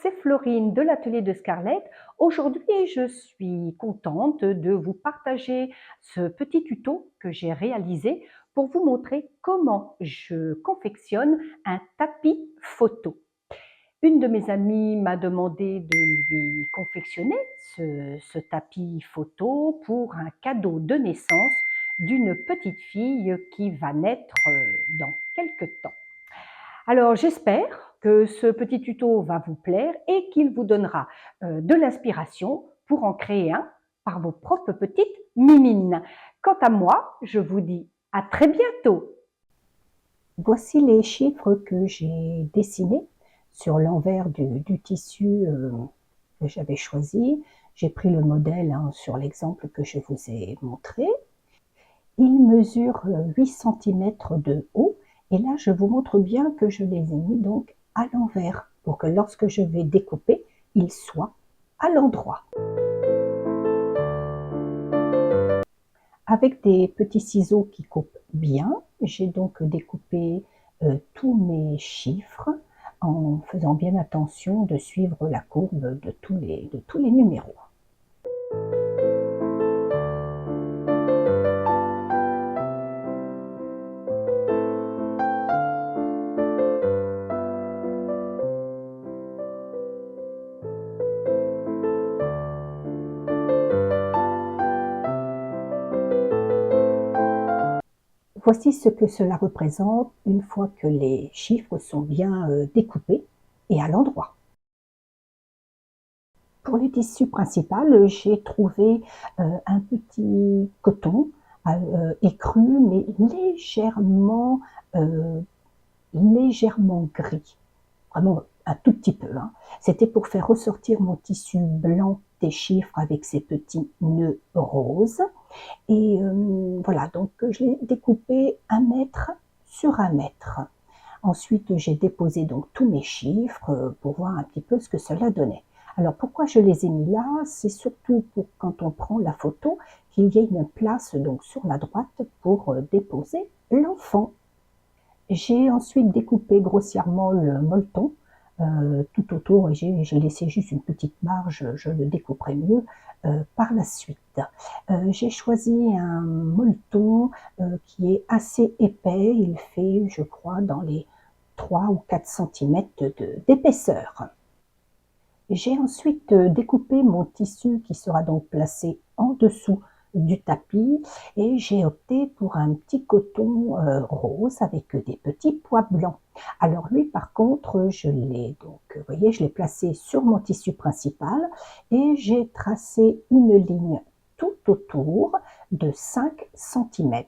c'est Florine de l'atelier de Scarlett. Aujourd'hui, je suis contente de vous partager ce petit tuto que j'ai réalisé pour vous montrer comment je confectionne un tapis photo. Une de mes amies m'a demandé de lui confectionner ce tapis photo pour un cadeau de naissance d'une petite fille qui va naître dans quelques temps. Alors j'espère que ce petit tuto va vous plaire et qu'il vous donnera de l'inspiration pour en créer un par vos propres petites mimines. Quant à moi, je vous dis à très bientôt. Voici les chiffres que j'ai dessinés sur l'envers du tissu que j'avais choisi. J'ai pris le modèle sur l'exemple que je vous ai montré. Il mesure 8 cm de haut et là je vous montre bien que je les ai mis donc à l'envers pour que lorsque je vais découper, ils soient à l'endroit. Avec des petits ciseaux qui coupent bien, j'ai donc découpé tous mes chiffres en faisant bien attention de suivre la courbe de tous les numéros. Voici ce que cela représente une fois que les chiffres sont bien découpés et à l'endroit. Pour le tissu principal, j'ai trouvé un petit coton écru mais légèrement gris, vraiment un tout petit peu. C'était pour faire ressortir mon tissu blanc des chiffres avec ces petits nœuds roses. Et voilà, donc je l'ai découpé 1 mètre sur 1 mètre. Ensuite, j'ai déposé donc tous mes chiffres pour voir un petit peu ce que cela donnait. Alors pourquoi je les ai mis là? C'est surtout pour quand on prend la photo, qu'il y ait une place donc sur la droite pour déposer l'enfant. J'ai ensuite découpé grossièrement le molleton tout autour et j'ai laissé juste une petite marge, je le découperai mieux par la suite. J'ai choisi un molleton qui est assez épais, il fait je crois dans les 3 ou 4 cm d'épaisseur. J'ai ensuite découpé mon tissu qui sera donc placé en dessous du tapis et j'ai opté pour un petit coton rose avec des petits pois blancs. Alors lui par contre je l'ai donc, vous voyez, je l'ai placé sur mon tissu principal et j'ai tracé une ligne tout autour de 5 cm.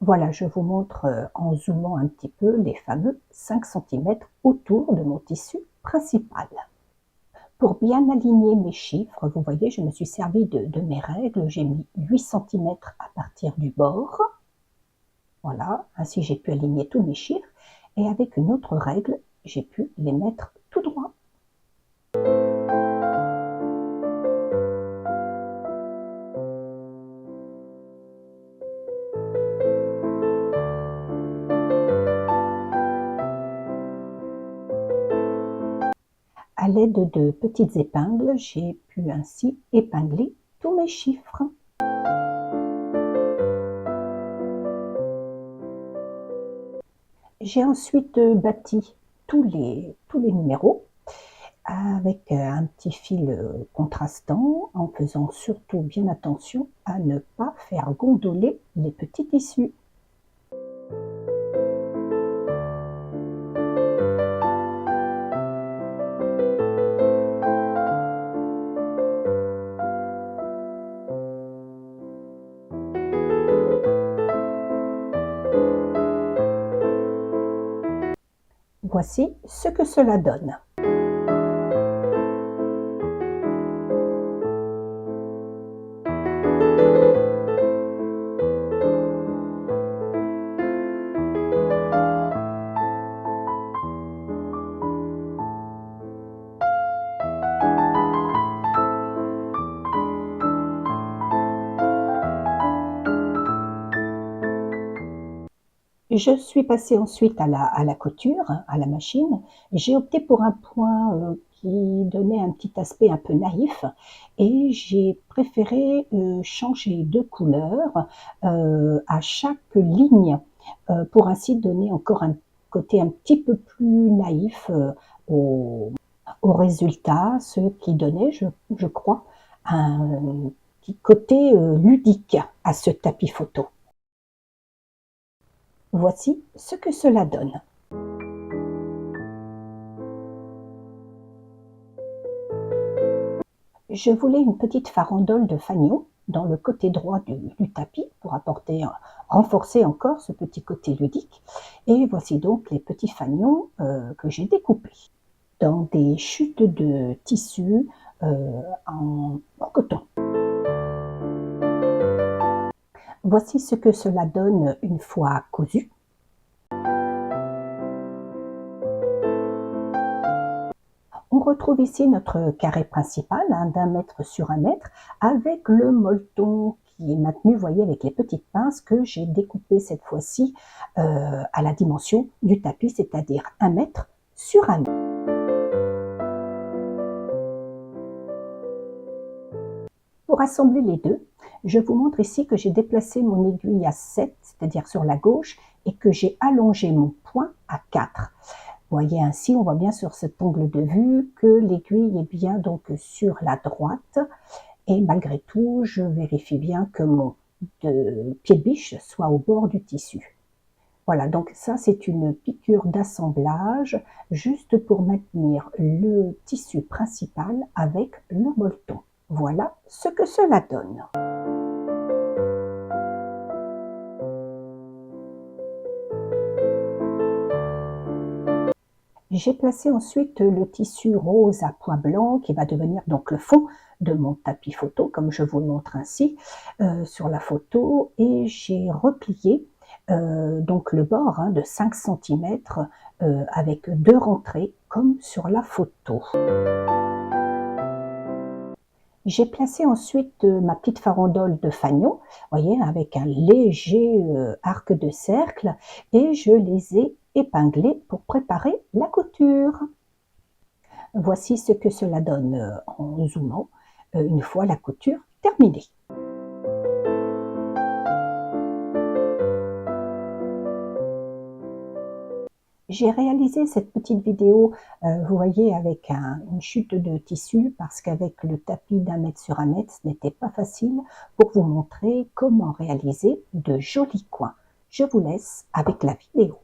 Voilà, je vous montre en zoomant un petit peu les fameux 5 cm autour de mon tissu principal. Pour bien aligner mes chiffres, vous voyez, je me suis servi de mes règles. J'ai mis 8 cm à partir du bord. Voilà, ainsi j'ai pu aligner tous mes chiffres. Et avec une autre règle, j'ai pu les mettre tout droit. À l'aide de petites épingles, j'ai pu ainsi épingler tous mes chiffres. J'ai ensuite bâti tous les numéros avec un petit fil contrastant en faisant surtout bien attention à ne pas faire gondoler les petits tissus. Voici ce que cela donne. Je suis passée ensuite à la couture, à la machine. J'ai opté pour un point qui donnait un petit aspect un peu naïf et j'ai préféré changer de couleur à chaque ligne pour ainsi donner encore un côté un petit peu plus naïf au, au résultat, ce qui donnait, je crois, un petit côté ludique à ce tapis photo. Voici ce que cela donne. Je voulais une petite farandole de fanion dans le côté droit du tapis pour renforcer encore ce petit côté ludique. Et voici donc les petits fanions que j'ai découpés dans des chutes de tissu en coton. Voici ce que cela donne une fois cousu. On retrouve ici notre carré principal d'1 mètre sur 1 mètre avec le molleton qui est maintenu, vous voyez, avec les petites pinces que j'ai découpées cette fois-ci à la dimension du tapis, c'est-à-dire 1 mètre sur 1 mètre. Pour assembler les deux, je vous montre ici que j'ai déplacé mon aiguille à 7, c'est-à-dire sur la gauche, et que j'ai allongé mon point à 4. Vous voyez ainsi, on voit bien sur cet angle de vue que l'aiguille est bien donc sur la droite et malgré tout, je vérifie bien que mon pied de biche soit au bord du tissu. Voilà, donc ça c'est une piqûre d'assemblage juste pour maintenir le tissu principal avec le molleton. Voilà ce que cela donne. J'ai placé ensuite le tissu rose à pois blancs qui va devenir donc le fond de mon tapis photo, comme je vous le montre ainsi sur la photo, et j'ai replié donc le bord de 5 cm avec 2 rentrées comme sur la photo. J'ai placé ensuite ma petite farandole de fanion, voyez, avec un léger arc de cercle, et je les ai épinglés pour préparer la couture. Voici ce que cela donne en zoomant une fois la couture terminée. J'ai réalisé cette petite vidéo, vous voyez, avec une chute de tissu parce qu'avec le tapis d'1 mètre sur 1 mètre, ce n'était pas facile pour vous montrer comment réaliser de jolis coins. Je vous laisse avec la vidéo.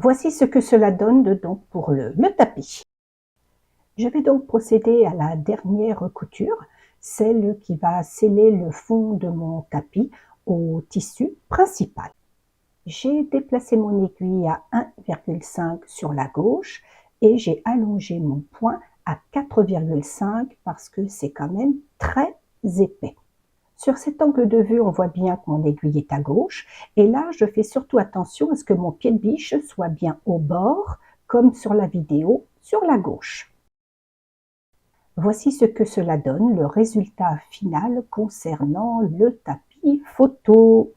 Voici ce que cela donne donc pour le tapis. Je vais donc procéder à la dernière couture, celle qui va sceller le fond de mon tapis au tissu principal. J'ai déplacé mon aiguille à 1,5 sur la gauche et j'ai allongé mon point à 4,5 parce que c'est quand même très épais. Sur cet angle de vue, on voit bien que mon aiguille est à gauche et là, je fais surtout attention à ce que mon pied de biche soit bien au bord, comme sur la vidéo, sur la gauche. Voici ce que cela donne, le résultat final concernant le tapis photo.